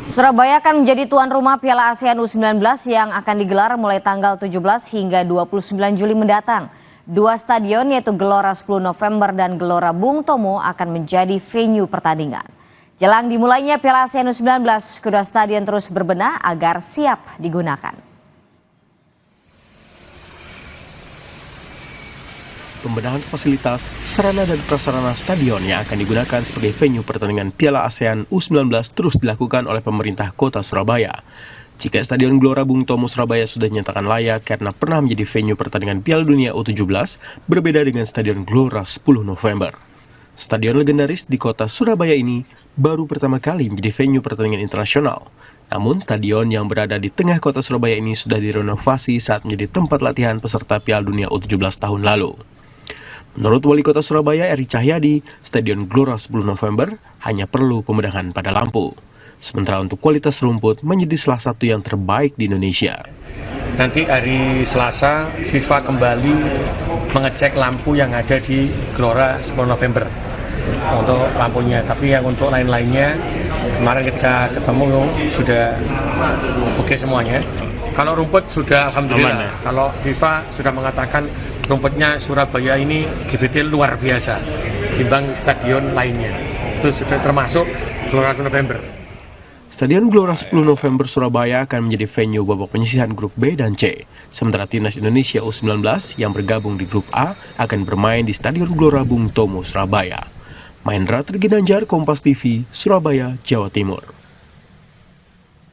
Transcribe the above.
Surabaya akan menjadi tuan rumah Piala ASEAN U19 yang akan digelar mulai tanggal 17 hingga 29 Juli mendatang. Dua stadion yaitu Gelora 10 November dan Gelora Bung Tomo akan menjadi venue pertandingan. Jelang dimulainya Piala ASEAN U19, kedua stadion terus berbenah agar siap digunakan. Pembenahan fasilitas, sarana dan prasarana stadion yang akan digunakan sebagai venue pertandingan Piala ASEAN U19 terus dilakukan oleh pemerintah kota Surabaya. Jika Stadion Gelora Bung Tomo Surabaya sudah dinyatakan layak karena pernah menjadi venue pertandingan Piala Dunia U17, berbeda dengan Stadion Gelora 10 November. Stadion legendaris di kota Surabaya ini baru pertama kali menjadi venue pertandingan internasional. Namun stadion yang berada di tengah kota Surabaya ini sudah direnovasi saat menjadi tempat latihan peserta Piala Dunia U17 tahun lalu. Menurut Wali Kota Surabaya Eri Cahyadi, Stadion Gelora 10 November hanya perlu pembedahan pada lampu. Sementara untuk kualitas rumput menjadi salah satu yang terbaik di Indonesia. Nanti hari Selasa, FIFA kembali mengecek lampu yang ada di Gelora 10 November untuk lampunya. Tapi yang untuk lain-lainnya, kemarin kita ketemu sudah oke semuanya. Kalau rumput sudah alhamdulillah. Kalau FIFA sudah mengatakan rumputnya Surabaya ini GBT luar biasa timbang stadion lainnya. Itu sudah termasuk Gelora 10 November. Stadion Gelora 10 November Surabaya akan menjadi venue babak penyisihan grup B dan C. Sementara Timnas Indonesia U19 yang bergabung di grup A akan bermain di Stadion Gelora Bung Tomo Surabaya. Mahendra Triginanjar, Kompas TV, Surabaya, Jawa Timur.